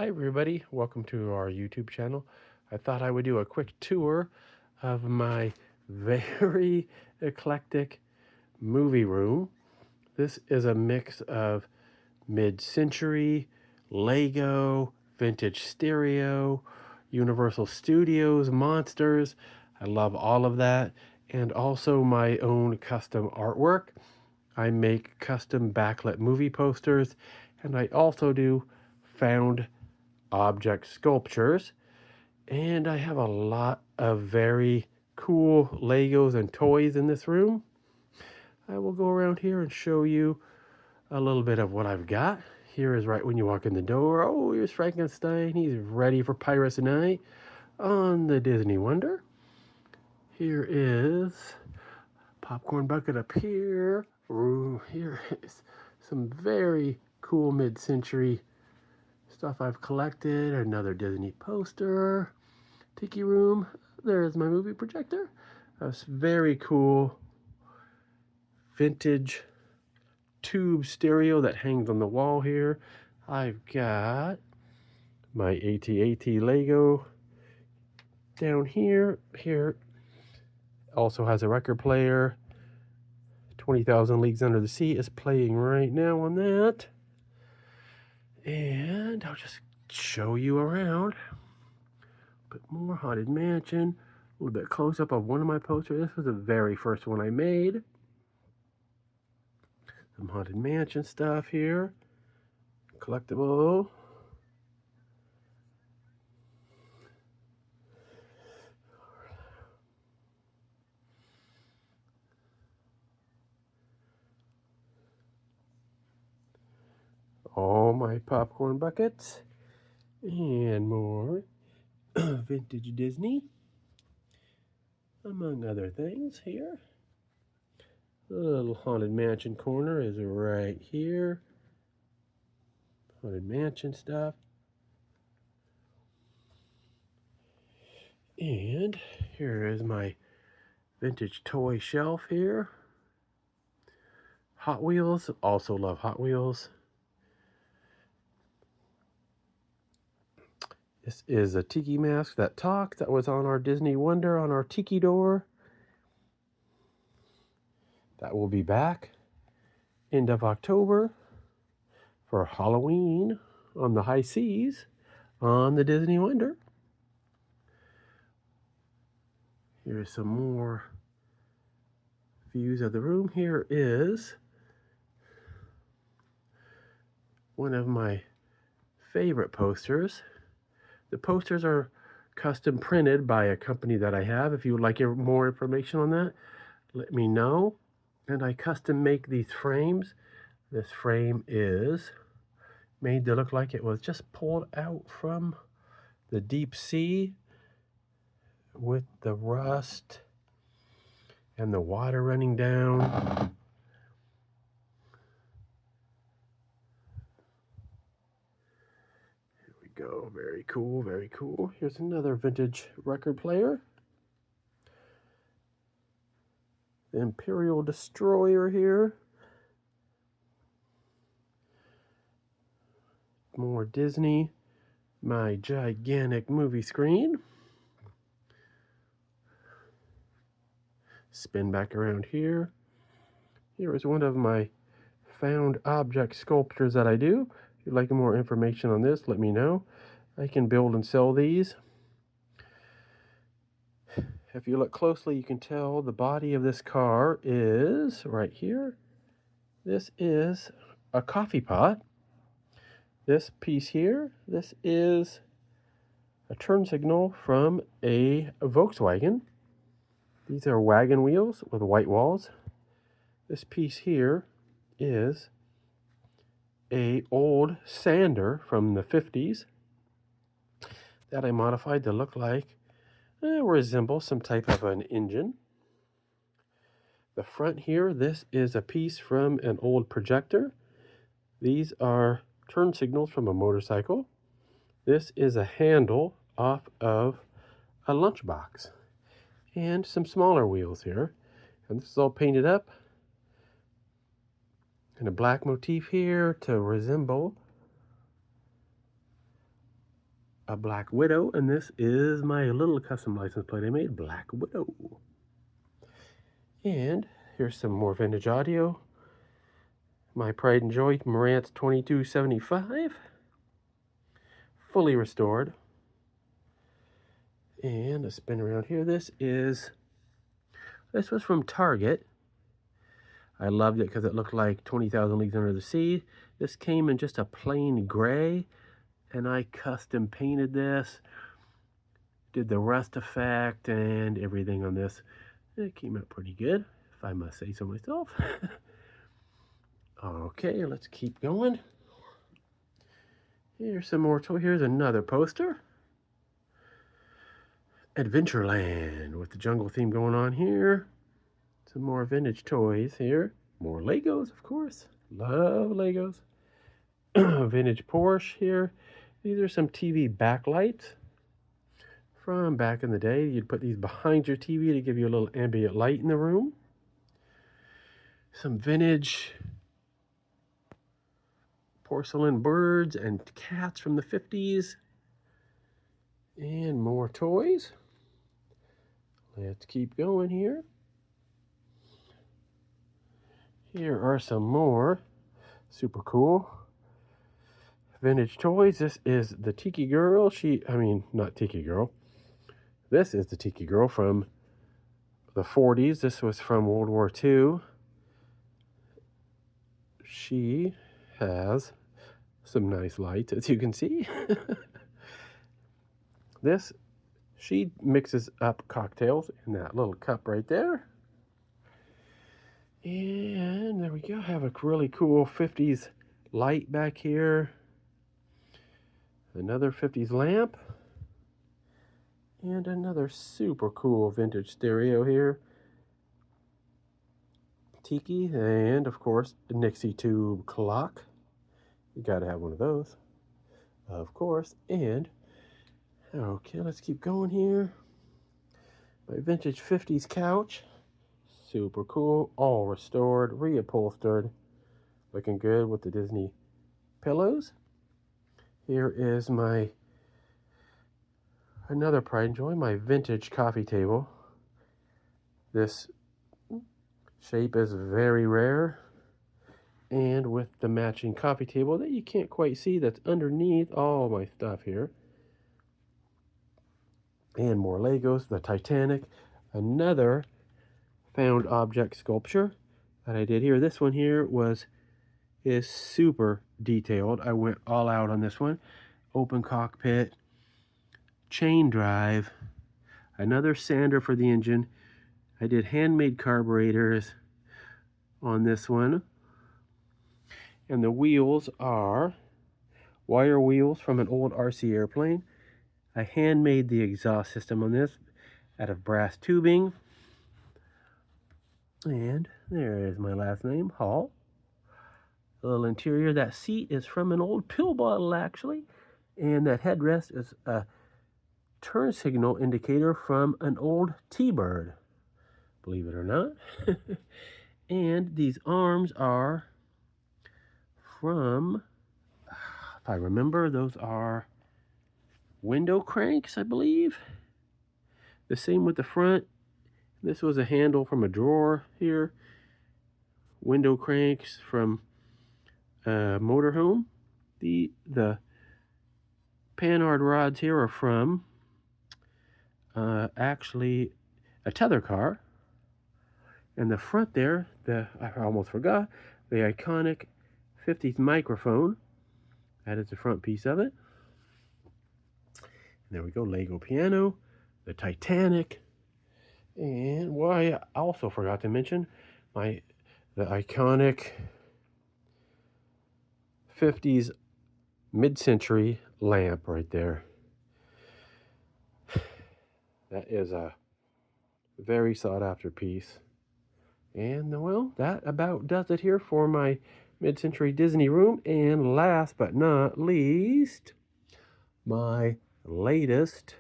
Hi everybody, welcome to our YouTube channel. I thought I would do a quick tour of my very eclectic movie room. This is a mix of mid-century, Lego, vintage stereo, Universal Studios, monsters. I love all of that. And also my own custom artwork. I make custom backlit movie posters, and I also do found object sculptures, and I have a lot of very cool Legos and toys in this room. I will go around here and show you a little bit of what I've got. Here is right when you walk in the door. Oh, here's Frankenstein. He's ready for Pirates Night on the Disney Wonder. Here is popcorn bucket up here. Ooh, here is some very cool mid-century stuff I've collected. Another Disney poster. Tiki room. There's my movie projector. That's very cool vintage tube stereo that hangs on the wall here. I've got my AT-AT Lego down here. Here also has a record player. 20,000 Leagues Under the Sea is playing right now on that. And I'll just show you around. Bit more Haunted Mansion. A little bit close up of one of my posters. This was the very first one I made. Some Haunted Mansion stuff here. Collectible. All my popcorn buckets. And more vintage Disney. Among other things here. The little Haunted Mansion corner is right here. Haunted Mansion stuff. And here is my vintage toy shelf here. Hot Wheels. Also love Hot Wheels. This is a tiki mask that talks. That was on our Disney Wonder on our tiki door. That will be back end of October for Halloween on the high seas on the Disney Wonder. Here's some more views of the room. Here is one of my favorite posters. The posters are custom printed by a company that I have. If you would like more information on that, let me know. And I custom make these frames. This frame is made to look like it was just pulled out from the deep sea with the rust and the water running down. Here we go. Very cool, very cool. Here's another vintage record player. The Imperial Destroyer here. More Disney. My gigantic movie screen. Spin back around here. Here is one of my found object sculptures that I do. If you'd like more information on this, let me know. I can build and sell these. If you look closely, you can tell the body of this car is right here. This is a coffee pot. This piece here, this is a turn signal from a Volkswagen. These are wagon wheels with white walls. This piece here is a old sander from the 50s that I modified to look like, resemble some type of an engine. The front here, this is a piece from an old projector. These are turn signals from a motorcycle. This is a handle off of a lunchbox. And some smaller wheels here. And this is all painted up. And a black motif here to resemble a Black Widow, and this is my little custom license plate I made, Black Widow. And here's some more vintage audio. My pride and joy Marantz 2275, fully restored. And a spin around here. This was from Target. I loved it because it looked like 20,000 Leagues Under the Sea. This came in just a plain gray, and I custom painted this, did the rust effect and everything on this. It came out pretty good, if I must say so myself. Okay, let's keep going. Here's some more toy. Here's another poster. Adventureland with the jungle theme going on here. Some more vintage toys here. More Legos, of course. Love Legos. Vintage Porsche here. These are some TV backlights from back in the day. You'd put these behind your TV to give you a little ambient light in the room. Some vintage porcelain birds and cats from the 50s. And more toys. Let's keep going here. Here are some more super cool vintage toys. This is the Tiki Girl. Not Tiki Girl. This is the Tiki Girl from the 40s. This was from World War II. She has some nice lights, as you can see. She mixes up cocktails in that little cup right there. And there we go. Have a really cool 50s light back here. Another 50s lamp. And another super cool vintage stereo here. Tiki, and of course, the Nixie tube clock. You gotta have one of those, of course. And okay, let's keep going here. My vintage 50s couch. Super cool, all restored, reupholstered. Looking good with the Disney pillows. Here is another pride and joy, my vintage coffee table. This shape is very rare. And with the matching coffee table that you can't quite see, that's underneath all my stuff here. And more Legos, the Titanic. Another found object sculpture that I did here. This one here is super detailed. I went all out on this one. Open cockpit, chain drive, another sander for the engine. I did handmade carburetors on this one. And the wheels are wire wheels from an old RC airplane. I handmade the exhaust system on this out of brass tubing. And there is my last name, Hall. A little interior. That seat is from an old pill bottle, actually. And that headrest is a turn signal indicator from an old T-Bird, believe it or not. And these arms are from, if I remember, those are window cranks, I believe. The same with the front. This was a handle from a drawer here. Window cranks from a motorhome. The panhard rods here are from actually a tether car. And the front there, I almost forgot, the iconic 50s microphone. That is the front piece of it. And there we go, Lego piano, the Titanic. And I also forgot to mention the iconic 50s mid-century lamp right there. That is a very sought-after piece. And well, that about does it here for my mid-century Disney room. And last but not least, my latest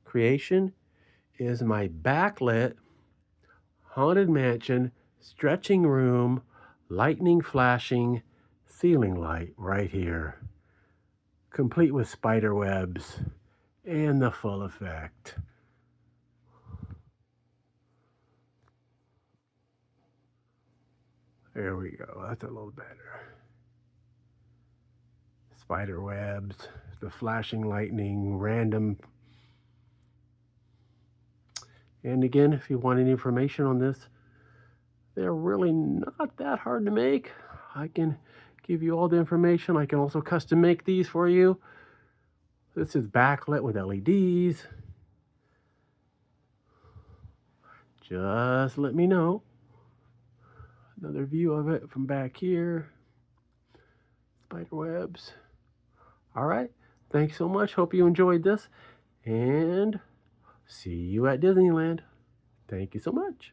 creation is my backlit Haunted Mansion stretching room lightning flashing ceiling light right here. complete with spider webs and the full effect. There we go. That's a little better. Spider webs, the flashing lightning, random. And again, if you want any information on this, they're really not that hard to make. I can give you all the information. I can also custom make these for you. This is backlit with LEDs. Just let me know. Another view of it from back here. Spider webs. All right. Thanks so much. Hope you enjoyed this. And see you at Disneyland. Thank you so much.